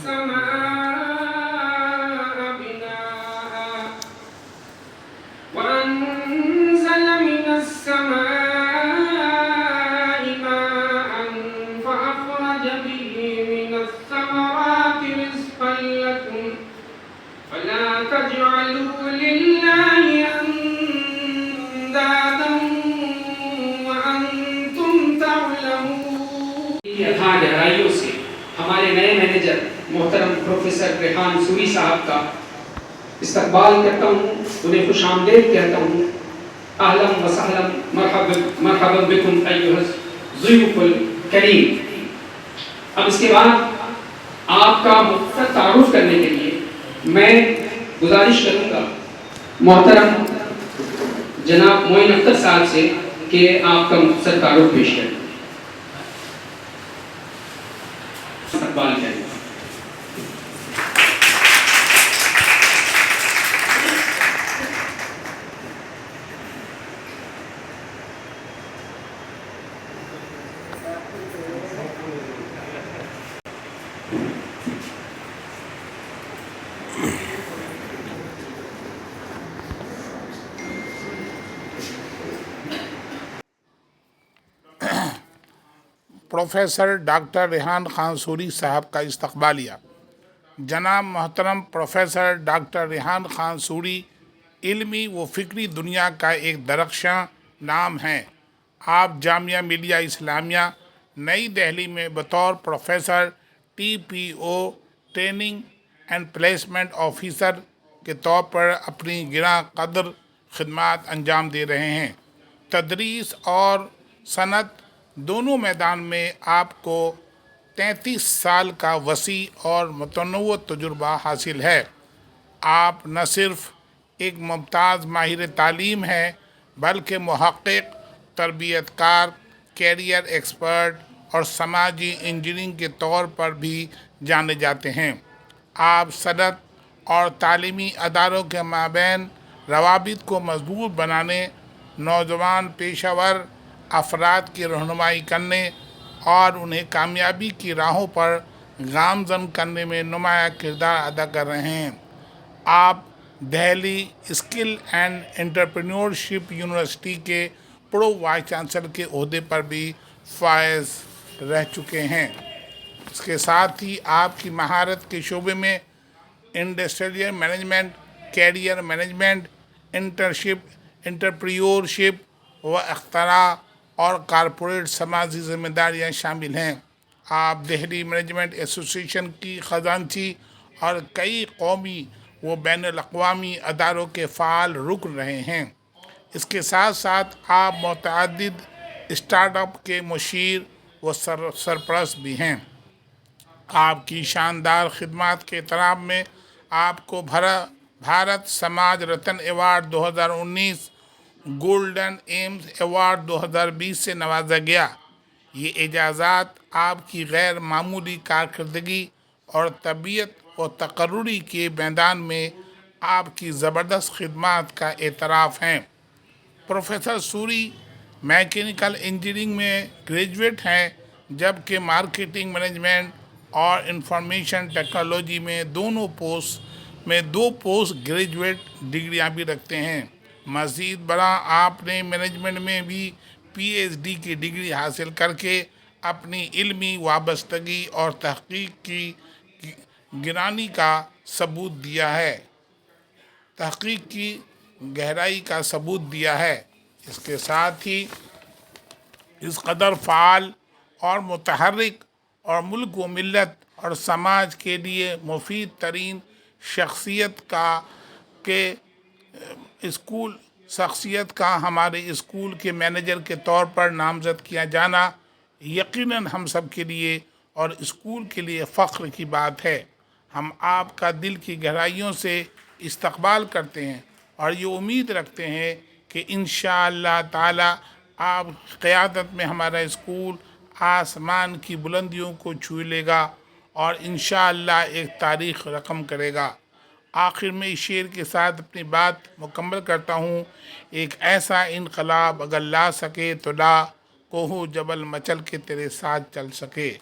السماء بناء وأنزل من السماء ماء فأخرج به من الثمرات رزقا لكم فلا تجعلوا لله أندادا وأنتم تعلمون. تھا گہرائیوں سے ہمارے نئے مینیجر محترم پروفیسر ریحان سوری صاحب کا استقبال کرتا ہوں، انہیں خوش آمدید کہتا ہوں. اہلا و سہلا مرحبا بکم ایھا الضیوف الکریم. اب اس کے بعد آپ کا مختصر تعارف کرنے کے لیے میں گزارش کروں گا محترم جناب معین اختر صاحب سے کہ آپ کا مختصر تعارف پیش کریں. استقبال کریں. Professor doctor Rehan Khan sorry صاحب کا استقبالیہ. جناب محترم professor doctor Rehan Khan sorry علمی و فکری دنیا کا ایک درخشاں نام ہیں. آپ جامعہ ملیہ اسلامیہ نئی دہلی میں بطور professor TPO training and placement officer کے طور پر اپنی گراں قدر خدمات انجام دے رہے ہیں. تدریس اور صنعت دونوں میدان میں آپ کو 33 سال کا وسیع اور متنوع تجربہ حاصل ہے. آپ نہ صرف ایک ممتاز ماہر تعلیم ہیں بلکہ محقق، تربیت کار، کیریئر ایکسپرٹ اور سماجی انجینئر کے طور پر بھی جانے جاتے ہیں. آپ صنعت اور تعلیمی اداروں کے مابین روابط کو مضبوط بنانے، نوجوان پیشہ ور افراد کی رہنمائی کرنے اور انہیں کامیابی کی راہوں پر گامزن کرنے میں نمایاں کردار ادا کر رہے ہیں. آپ Delhi skill and entrepreneurship university کے پرو وائس چانسلر کے عہدے پر بھی فائز رہ چکے ہیں. اس کے ساتھ ہی آپ کی مہارت کے شعبے میں industrial management, career management, entrepreneurship و اختراع اور کارپوریٹ سماجی ذمہ داریاں شامل ہیں. آپ دہلی مینجمنٹ ایسوسی ایشن کی خزانچی اور کئی قومی و بین الاقوامی اداروں کے فعال رکن رہے ہیں. اس کے ساتھ ساتھ آپ متعدد اسٹارٹ اپ کے مشیر و سرپرست بھی ہیں. آپ کی شاندار خدمات کے احترام میں آپ کو Bharat Samaj Ratan award 2019، golden aims award 2020 سے نوازا گیا. یہ اعزازات آپ کی غیر معمولی کارکردگی اور طبیعت و تقرری کے میدان میں آپ کی زبردست خدمات کا اعتراف ہیں. پروفیسر سوری میکینیکل انجینئرنگ میں گریجویٹ ہیں جبکہ مارکیٹنگ مینجمنٹ اور انفارمیشن ٹیکنالوجی میں دو پوسٹ گریجویٹ ڈگریاں بھی رکھتے ہیں. مزید برآں آپ نے مینجمنٹ میں بھی PhD کی ڈگری حاصل کر کے اپنی علمی وابستگی اور تحقیق کی گہرائی کا ثبوت دیا ہے. اس کے ساتھ ہی اس قدر فعال اور متحرک اور ملک و ملت اور سماج کے لیے مفید ترین شخصیت کا ہمارے اسکول کے مینیجر کے طور پر نامزد کیا جانا یقیناً ہم سب کے لیے اور اسکول کے لیے فخر کی بات ہے. ہم آپ کا دل کی گہرائیوں سے استقبال کرتے ہیں اور یہ امید رکھتے ہیں کہ انشاءاللہ تعالی آپ قیادت میں ہمارا اسکول آسمان کی بلندیوں کو چھو لے گا اور انشاءاللہ ایک تاریخ رقم کرے گا. آخر میں اس شعر کے ساتھ اپنی بات مکمل کرتا ہوں. ایک ایسا انقلاب اگر لا سکے تو لا، کوہ جبل مچل کے تیرے ساتھ چل سکے.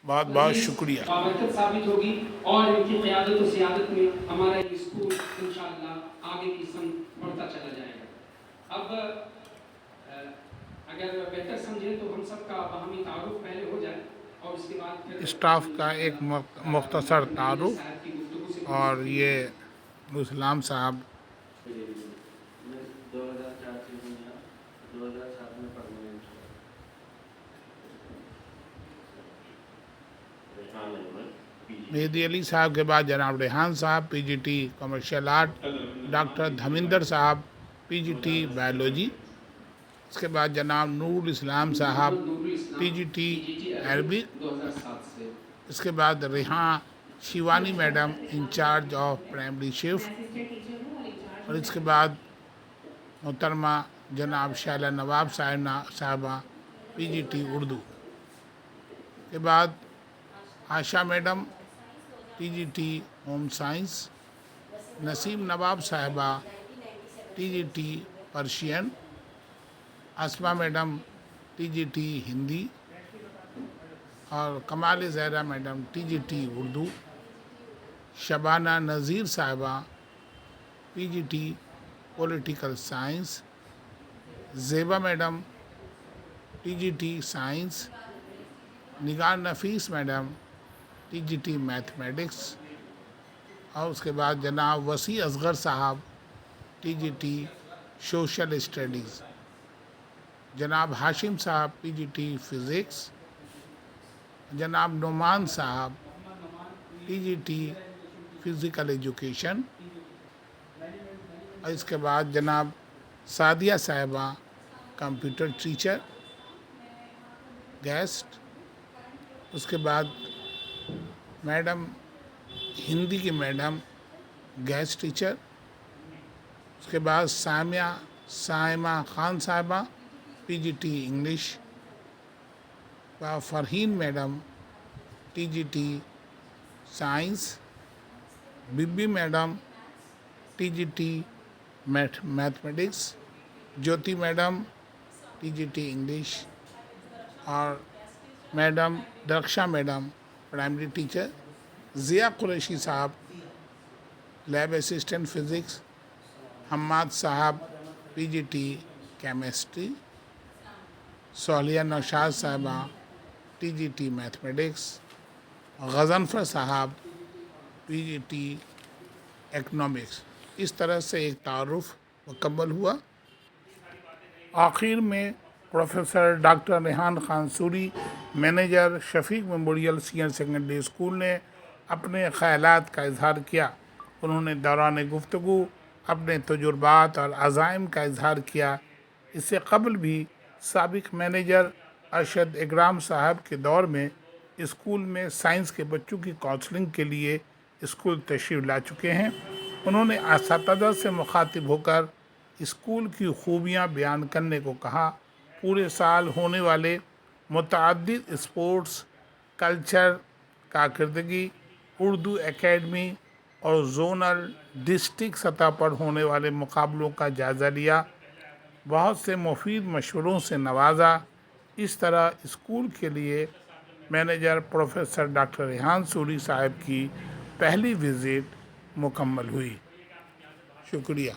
بہت بہت شکریہ. بابرکت ثابت ہوگی اور ان کی قیادت و سیادت میں ہمارا یہ اسکول انشاءاللہ آگے کی سمت بڑھتا چلا جائے گا. اب اگر بہتر سمجھیں تو ہم سب کا باہمی تعارف پہلے ہو جائے اور اس کے بعد پھر اسٹاف کا ایک مختصر تعارف. صاحب کی گفتگو سے اور یہ اسلام صاحب 2004 سے ہوں یہاں 2007 میں پرماننٹ مہدی علی صاحب کے بعد جناب ریحان صاحب P G T commercial art, doctor Dharmendra صاحب پی جی ٹی بایولوجی، اس کے بعد جناب نور الاسلام صاحب پی جی ٹی عربک، 2007 سے اس کے بعد Rehan Shivani madam incharge of primary shift, اور اس کے بعد محترمہ جناب شائلہ نواب صاحبہ پی جی ٹی اردو، کے بعد Ayesha madam T G T home science, Naseem Nawab صاحبہ T G T Persian, Asma madam T G T Hindi, اور Kamal Zehra madam T G T Urdu, Shabana Nazir صاحبہ P G T political science, Zeba madam T G T science, Nigar Nafees madam T G T mathematics, اور اس کے بعد جناب وسیع اصغر صاحب T G T social studies, جناب ہاشم صاحب پی جی ٹی فزکس، جناب نعمان صاحب P G T physical education, اور اس کے بعد جناب سعدیہ صاحبہ کمپیوٹر ٹیچر گیسٹ، اس کے بعد میڈم ہندی کی میڈم گیسٹ ٹیچر، اس کے بعد سائمہ خان صاحبہ P G T English, Farheen madam T G T science, B madam T G T mathematics, Jyoti madam T G T English, اور madam Darakhsha madam primary teacher, Zia Qureshi صاحب lab assistant physics, Hammad صاحب P G T chemistry, Saleha Naushad صاحبہ T G T mathematics, Ghazanfar صاحب P G T economics. اس طرح سے ایک تعارف مکمل ہوا. آخر میں professor doctor Rehan Khan sorry, manager Shafiq memorial senior secondary school نے اپنے خیالات کا اظہار کیا. انہوں نے دوران گفتگو اپنے تجربات اور عزائم کا اظہار کیا. اس سے قبل بھی سابق مینیجر ارشد اکرام صاحب کے دور میں اسکول میں سائنس کے بچوں کی کونسلنگ کے لیے اسکول تشریف لا چکے ہیں. انہوں نے اساتذہ سے مخاطب ہو کر اسکول کی خوبیاں بیان کرنے کو کہا. پورے سال ہونے والے متعدد اسپورٹس، کلچر، کارکردگی، اردو اکیڈمی اور زونل ڈسٹرکٹ سطح پر ہونے والے مقابلوں کا جائزہ لیا. بہت سے مفید مشوروں سے نوازا. اس طرح اسکول کے لیے manager professor doctor Rehan sorry صاحب کی پہلی وزٹ مکمل ہوئی. شکریہ.